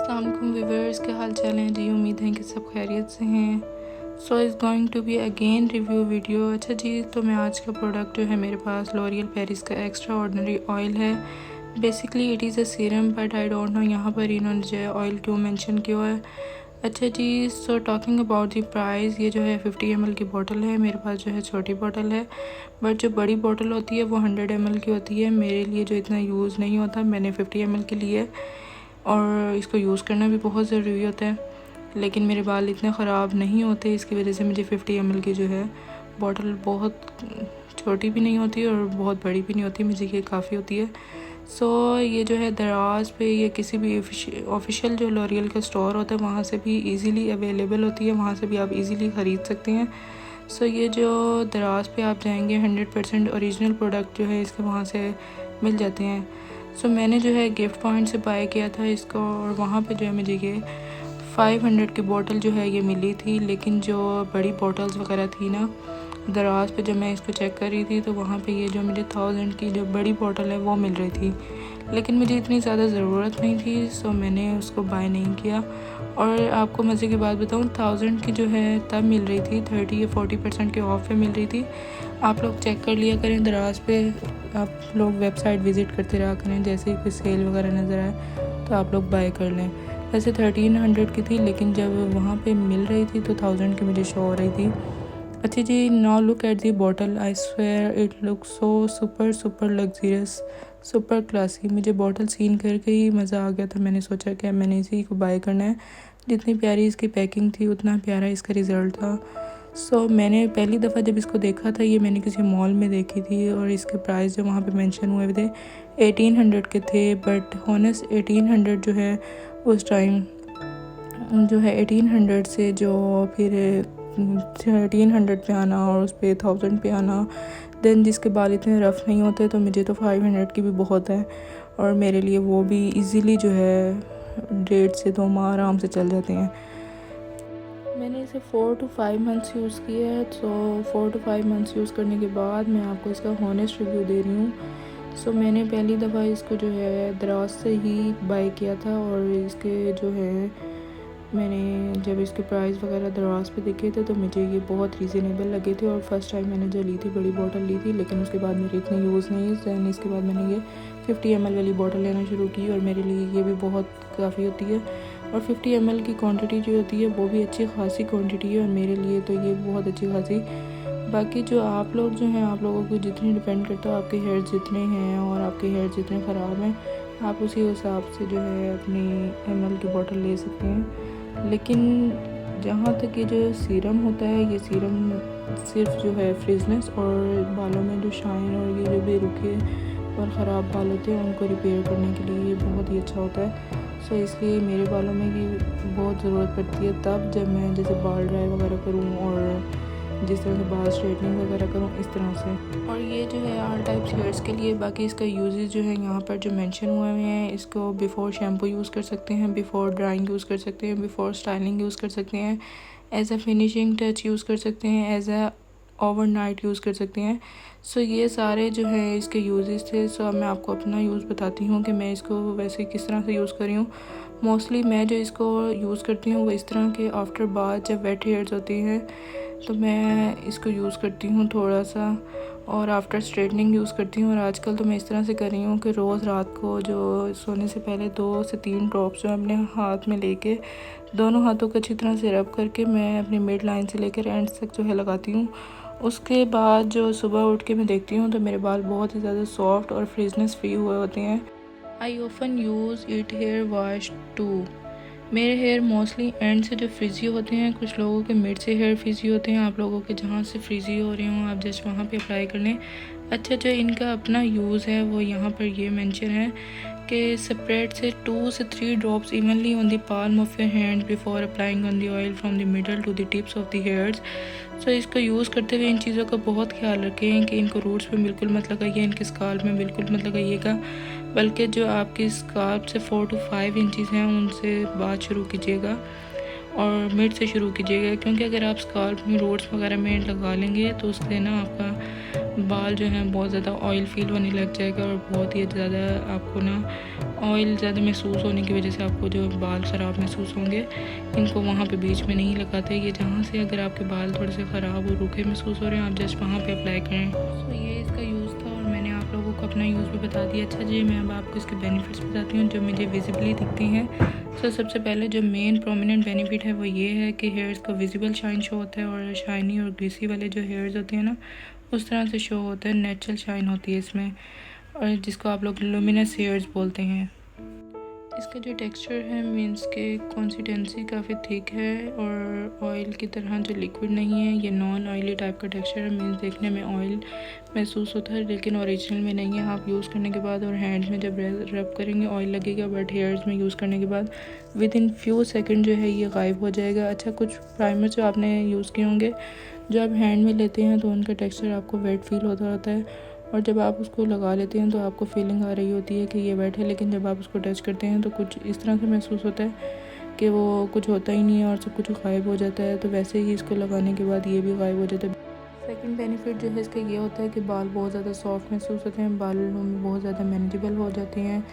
अस्सलाम वालेकुम व्यूअर्स, क्या हाल चाल है जी। उम्मीद है कि सब खैरियत से हैं। So is going to be again review video. अच्छा जी, तो मैं आज का प्रोडक्ट जो है मेरे पास लॉरियल पेरिस का एक्स्ट्रा ऑर्डिनरी ऑयल है। Basically it is a serum, but I don't know यहाँ पर इन्होंने जो है ऑयल क्यों मेंशन किया है। अच्छा जी, so talking about the price, ये जो है 50 ml की बोतल है। मेरे पास जो है छोटी बोतल है, बट जो बड़ी बोतल होती है वो 100 ml की होती है। मेरे लिए जो इतना यूज़ नहीं होता, मैंने 50 ml की ली है और इसको यूज़ करना भी बहुत ज़रूरी होता है। लेकिन मेरे बाल इतने ख़राब नहीं होते, इसकी वजह से मुझे 50 ml की जो है बॉटल बहुत छोटी भी नहीं होती और बहुत बड़ी भी नहीं होती, मुझे ये काफ़ी होती है। सो ये जो है दराज पे या किसी भी ऑफिशियल जो लॉरियल का स्टोर होता है वहाँ से भी इजीली अवेलेबल होती है, वहाँ से भी आप इजीली ख़रीद सकते हैं। सो ये जो दराज पे आप जाएंगे 100% ओरिजिनल प्रोडक्ट जो है इसके वहाँ से मिल जाते हैं। सो मैंने जो है गिफ्ट पॉइंट से बाय किया था इसको, और वहाँ पे जो है मुझे ये 500 की बोतल जो है ये मिली थी। लेकिन जो बड़ी बोतल्स वगैरह थी ना, दराज पे जब मैं इसको चेक कर रही थी तो वहाँ पे ये जो मुझे 1000 की जो बड़ी बोतल है वो मिल रही थी, लेकिन मुझे इतनी ज़्यादा ज़रूरत नहीं थी, सो मैंने उसको बाय नहीं किया। और आपको मज़े की बात बताऊँ, 1000 की जो है तब मिल रही थी 30 या 40% के ऑफ पे मिल रही थी। आप लोग चेक कर लिया करें दराज पे, आप लोग वेबसाइट विज़िट करते रहा करें, जैसे ही कोई सेल वगैरह नज़र आए तो आप लोग बाय कर लें। वैसे 1300 की थी, लेकिन जब वहाँ पे मिल रही थी तो 1000 की मुझे शो हो रही थी। अच्छा जी, now look at the bottle, I swear it look so super luxurious, super classy. मुझे बॉटल सीन करके ही मज़ा आ गया था। मैंने सोचा कि मैंने इसी को बाय करना है। जितनी प्यारी इसकी पैकिंग थी उतना प्यारा इसका रिज़ल्ट था। सो मैंने पहली दफ़ा जब इसको देखा था, ये मैंने किसी मॉल में देखी थी और इसके प्राइस जो वहाँ पे मेंशन हुए थे 1800 के थे। बट हॉनेस्ट 1800 जो है उस टाइम जो है 1800 से जो फिर 1300 पे आना और उस पर 1000 पे आना, देन जिसके बाल इतने रफ़ नहीं होते, तो मुझे तो 500 की भी बहुत है। और मेरे लिए वो भी इजीली जो है 1.5 से 2 माह आराम से चल जाते हैं। मैंने इसे 4 to 5 मंथ्स यूज़ किया है। सो 4 to 5 मंथ्स यूज़ करने के बाद मैं आपको इसका हॉनेस्ट रिव्यू दे रही हूँ। सो मैंने पहली दफ़ा इसको जो है दराज से ही बाय किया था, और इसके जो है मैंने जब इसके प्राइस वगैरह दराज पे देखे थे तो मुझे ये बहुत रीज़नेबल लगे थे। और फर्स्ट टाइम मैंने जो ली थी बड़ी बोतल ली थी, लेकिन उसके बाद मेरे इतने यूज़ नहीं है। दैन इसके बाद मैंने ये 50 ml वाली बोतल लेना शुरू की, और मेरे लिए ये भी बहुत काफ़ी होती है। और 50 ml की क्वांटिटी जो होती है वो भी अच्छी खासी क्वांटिटी है, और मेरे लिए तो ये बहुत अच्छी खासी। बाकी जो आप लोग जो हैं, आप लोगों को जितनी डिपेंड करता है आपके हेयर जितने हैं और आपके हेयर जितने ख़राब हैं, आप उसी हिसाब से जो है अपनी ml की बोतल ले सकते हैं। लेकिन जहाँ तक ये जो सीरम होता है, ये सीरम सिर्फ जो है फ्रिजनेस और बालों में जो शाइन और ये जो बेरुखे और ख़राब बाल होते हैं उनको रिपेयर करने के लिए ये बहुत ही अच्छा होता है। सो इसलिए मेरे बालों में भी बहुत ज़रूरत पड़ती है तब जब मैं जैसे बाल ड्राई वगैरह करूँ और जिस तरह से बाल स्ट्रेटनिंग वगैरह करूँ, इस तरह से। और ये जो है ऑल टाइप्स हेयर्स के लिए। बाकी इसका यूजेस जो है यहाँ पर जो मेंशन हुए हुए हैं, इसको बिफ़ोर शैम्पू यूज़ कर सकते हैं, बिफ़ोर ड्राइंग यूज़ कर सकते हैं, बिफ़ोर स्टाइलिंग यूज़ कर सकते हैं, as a finishing touch use कर सकते हैं, एज अ ओवरनाइट यूज़ कर सकते हैं। सो ये सारे जो है इसके यूजेस थे। सो मैं आपको अपना यूज़ बताती हूँ कि मैं इसको वैसे किस तरह से यूज़ कर रही हूँ। मोस्टली मैं जो इसको यूज़ करती हूँ वो इस तरह के आफ्टर बाथ जब वेट हेयर्स होती हैं तो मैं इसको यूज़ करती हूँ थोड़ा सा, और आफ्टर स्ट्रेटनिंग यूज़ करती हूँ। और आजकल तो मैं इस तरह से कर रही हूँ कि रोज़ रात को जो सोने से पहले 2 से 3 ड्रॉप्स जो अपने हाथ में लेके दोनों हाथों को अच्छी तरह से रब करके मैं अपनी मिड लाइन से लेकर एंड तक जो है लगाती हूँ। उसके बाद जो सुबह उठ के मैं देखती हूँ तो मेरे बाल बहुत ही ज़्यादा सॉफ्ट और फ्रिजनेस फ्री हुए होते हैं। I often use it hair wash too. मेरे हेयर मोस्टली एंड से जो फ्रीजी होते हैं, कुछ लोगों के मिड से हेयर फ्रीजी होते हैं, आप लोगों के जहाँ से फ्रीजी हो रहे हों आप जस्ट वहाँ पे अप्लाई कर लें। अच्छा, जो इनका अपना यूज़ है वो यहाँ पर ये मेंशन है कि स्प्रेड से 2 से 3 drops evenly on the palm of your hand before applying on the oil from the middle to the tips of the hairs. So इसको यूज़ करते हुए इन चीज़ों का बहुत ख्याल रखें कि इनको रूट्स पे बिल्कुल मत लगाइए, इनके स्काल्प में बिल्कुल मत लगाइएगा, बल्कि जो आपकी स्काल्प से 4 to 5 इंचज़ हैं उनसे बात शुरू कीजिएगा और मिड से शुरू कीजिएगा। क्योंकि अगर आप स्काल्प में रूट्स वगैरह में लगा लेंगे तो उससे ना आपका बाल जो हैं बहुत ज़्यादा ऑयल फील होने लग जाएगा और बहुत ही ज़्यादा आपको ना ऑयल ज़्यादा महसूस होने की वजह से आपको जो बाल ख़राब महसूस होंगे। इनको वहाँ पे बीच में नहीं लगाते, ये जहाँ से अगर आपके बाल थोड़े से ख़राब और रूखे महसूस हो रहे हैं आप जस्ट वहाँ पे अप्लाई करें। तो ये इसका यूज़ था और मैंने आप लोगों को अपना यूज़ भी बता दिया। अच्छा जी, मैं अब आपको इसके बेनिफिट्स बताती हूँ जो मुझे विजिबली दिखते हैं। तो सबसे पहले जो मेन प्रोमिनेंट बेनिफिट है वो ये है कि हेयर्स को विजिबल शाइन शो होता है और शाइनी और ग्रीसी वाले जो हेयर्स होते हैं ना उस तरह से शो होता है, नेचुरल शाइन होती है इसमें, और जिसको आप लोग लुमिनस हेयर्स बोलते हैं। इसका जो टेक्सचर है मीन्स के कंसिस्टेंसी काफ़ी थिक है और ऑयल की तरह जो लिक्विड नहीं है, ये नॉन ऑयली टाइप का टेक्सचर है। मीन्स देखने में ऑयल महसूस होता है लेकिन ओरिजिनल में नहीं है। आप यूज़ करने के बाद और हैंड में जब रब करेंगे ऑयल लगेगा, बट हेयर्स में यूज़ करने के बाद विद इन फ्यू सेकेंड जो है ये गायब हो जाएगा। अच्छा, कुछ प्राइमर जो आपने यूज़ किए होंगे जो आप हैंड में लेते हैं तो उनका टेक्सचर आपको वेट फील होता है और जब आप उसको लगा लेते हैं तो आपको फीलिंग आ रही होती है कि ये वेट है, लेकिन जब आप उसको टच करते हैं तो कुछ इस तरह से महसूस होता है कि वो कुछ होता ही नहीं है और सब कुछ गायब हो जाता है। तो वैसे ही इसको लगाने के बाद ये भी गायब हो जाता है। सेकंड बेनिफिट जो है इसका ये होता है कि बाल बहुत ज़्यादा सॉफ्ट महसूस होते हैं, बालों में बहुत ज़्यादा मैनेजेबल हो जाते हैं।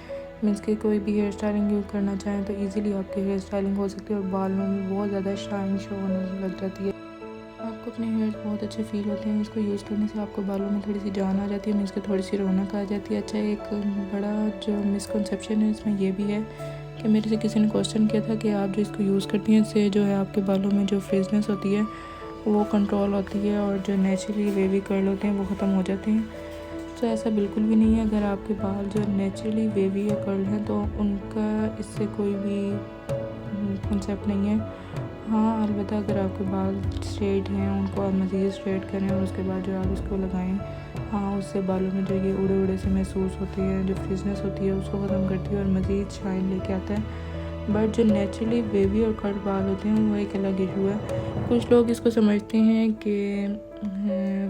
मीन्स कि कोई भी हेयर स्टाइलिंग यूज़ करना चाहें तो ईज़िली आपकी हेयर स्टाइलिंग हो सकती है और बालों में बहुत ज़्यादा शाइन शो होने लग जाती है। आपको अपने हेयर्स बहुत अच्छे फील होते हैं। इसको यूज़ करने से आपको बालों में थोड़ी सी जान आ जाती है, मीन्स की थोड़ी सी रौनक आ जाती है। अच्छा, एक बड़ा जो मिसकंसेप्शन है इसमें ये भी है कि मेरे से किसी ने क्वेश्चन किया था कि आप जो इसको यूज़ करती हैं इससे जो है आपके बालों में जो फ्रिजनेस होती है वो कंट्रोल होती है और जो नेचुरली वेवी कर्ल होते हैं वो ख़त्म हो जाते हैं। तो ऐसा बिल्कुल भी नहीं है। अगर आपके बाल जो नेचुरली वेवी या कर्ल हैं तो उनका इससे कोई भी कंसेप्ट नहीं है। हाँ, अलबत्ता अगर आपके बाल स्ट्रेट हैं उनको आप मज़ीद स्ट्रेट करें और उसके बाद जो आप इसको लगाएं, हाँ, उससे बालों में जो ये उड़े उड़े से महसूस होती है, जो फ्रिजनेस होती है उसको ख़त्म करती है और मज़ीद शाइन लेके आता है। बट जो नेचुरली वेवी और कट बाल होते हैं वो एक अलग इशू है। कुछ लोग इसको समझते हैं कि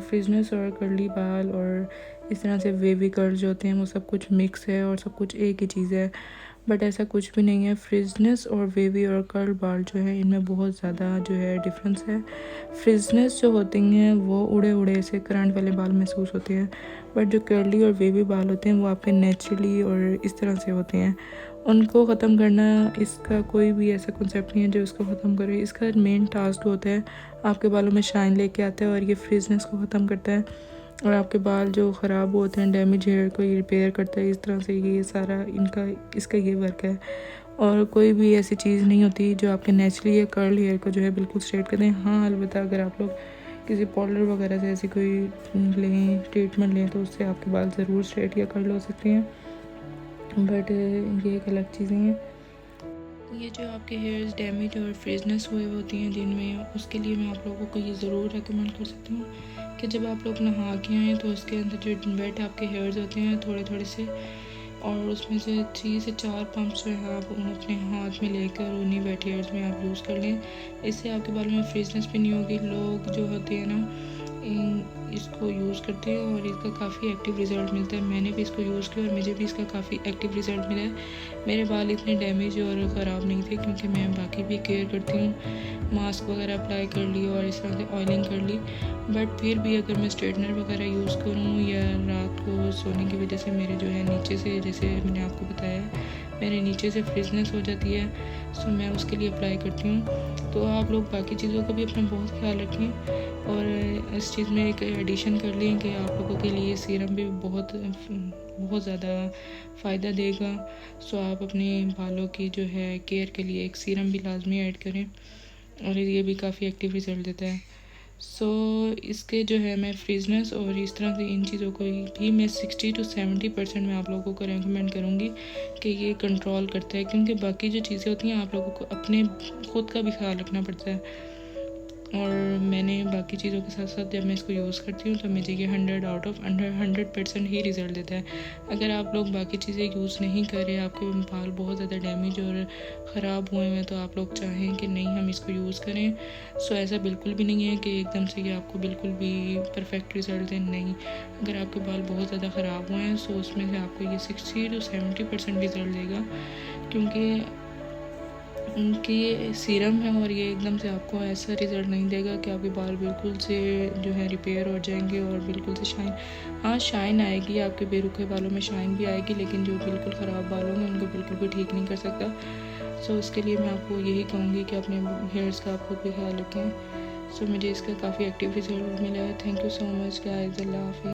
फ्रिजनेस और कर्ली बाल और इस तरह से वेवी कर्ल जो होते हैं वो सब कुछ मिक्स है और सब कुछ एक ही चीज़ है, बट ऐसा कुछ भी नहीं है। फ्रिजनेस और वेवी और कर्ल बाल जो है इनमें बहुत ज़्यादा जो है डिफरेंस है। फ्रिजनेस जो होती हैं वो उड़े उड़े से करंट वाले बाल महसूस होते हैं, बट जो कर्ली और वेवी बाल होते हैं वो आपके नेचुरली और इस तरह से होते हैं। उनको ख़त्म करना इसका कोई भी ऐसा कॉन्सेप्ट नहीं है जो इसको ख़त्म करे। इसका मेन टास्क होता है आपके बालों में शाइन लेके आता है और ये फ्रिजनेस को ख़त्म करता है और आपके बाल जो ख़राब होते हैं, डैमेज हेयर को ये रिपेयर करता है। इस तरह से ये सारा इसका ये वर्क है और कोई भी ऐसी चीज़ नहीं होती जो आपके नेचुरली या कर्ल हेयर को जो है बिल्कुल स्ट्रेट कर दें। हाँ, अलबत्ता अगर आप लोग किसी पाउडर वगैरह से ऐसी कोई लें, ट्रीटमेंट लें तो उससे आपके बाल ज़रूर स्ट्रेट या कर्ल हो सकते हैं, बट ये एक अलग चीज़ें हैं। ये जो आपके हेयर्स डैमेज और फ्रिजनेस हुए होती हैं दिन में, उसके लिए मैं आप लोगों को ये ज़रूर रेकमेंड कर सकती हूँ कि जब आप लोग नहा के आएँ तो उसके अंदर जो वेट आपके हेयर्स होते हैं थोड़े थोड़े से, और उसमें से 3 से 4 पम्प्स जो है आप अपने हाथ में लेकर उन्हीं वेट हेयर्स में आप यूज़ कर लें। इससे आपके बालों में फ्रिजनेस भी नहीं होगी। लोग जो होते हैं ना इसको यूज़ करते हैं और इसका काफ़ी एक्टिव रिज़ल्ट मिलता है। मैंने भी इसको यूज़ किया और मुझे भी इसका काफ़ी एक्टिव रिज़ल्ट मिला है। मेरे बाल इतने डैमेज और ख़राब नहीं थे क्योंकि मैं बाकी भी केयर करती हूँ, मास्क वगैरह अप्लाई कर ली और इस तरह से ऑयलिंग कर ली। बट फिर भी अगर मैं स्ट्रेटनर वगैरह यूज़ करूँ या रात को सोने की वजह से मेरे जो है नीचे से, जैसे मैंने आपको बताया, मेरे नीचे से फ्रिजनेस हो जाती है, सो मैं उसके लिए अप्लाई करती हूँ। तो आप लोग बाकी चीज़ों का भी अपना बहुत ख्याल रखें और इस चीज़ में एक एडिशन कर लें कि आप लोगों के लिए सीरम भी बहुत ज़्यादा फ़ायदा देगा। सो आप अपने बालों की जो है केयर के लिए एक सीरम भी लाजमी ऐड करें और ये भी काफ़ी एक्टिव रिज़ल्ट देता है। सो इसके जो है मैं फ्रिजनेस और इस तरह से इन चीज़ों को भी मैं 60 to 70% मैं आप लोगों को रेकमेंड करूँगी कि ये कंट्रोल करता है, क्योंकि बाकी जो चीज़ें होती हैं आप लोगों को अपने खुद का भी ख्याल रखना पड़ता है। और मैंने बाकी चीज़ों के साथ साथ जब मैं इसको यूज़ करती हूँ तो मुझे ये 100 आउट ऑफ 100% ही रिज़ल्ट देता है। अगर आप लोग बाकी चीज़ें यूज़ नहीं कर रहे, आपके बाल बहुत ज़्यादा डैमेज और ख़राब हुए हैं, तो आप लोग चाहें कि नहीं हम इसको यूज़ करें, सो ऐसा बिल्कुल भी नहीं है कि एकदम से ये आपको बिल्कुल भी परफेक्ट रिज़ल्ट दें। नहीं, अगर आपके बाल बहुत ज़्यादा ख़राब हुए हैं सो उसमें से आपको ये 60 to 70% रिज़ल्ट देगा, क्योंकि कि ये सीरम है और ये एकदम से आपको ऐसा रिज़ल्ट नहीं देगा कि आपके बाल बिल्कुल से जो है रिपेयर हो जाएंगे और बिल्कुल से शाइन, हाँ शाइन आएगी, आपके बेरुखे बालों में शाइन भी आएगी, लेकिन जो बिल्कुल ख़राब बाल होंगे उनको बिल्कुल भी ठीक नहीं कर सकता। सो उसके लिए मैं आपको यही कहूँगी कि अपने हेयर्स का आप खुद भी ख्याल रखें। सो मुझे इसका काफ़ी एक्टिव रिजल्ट मिला है। Thank you so much guys, अल्लाह हाफिज़।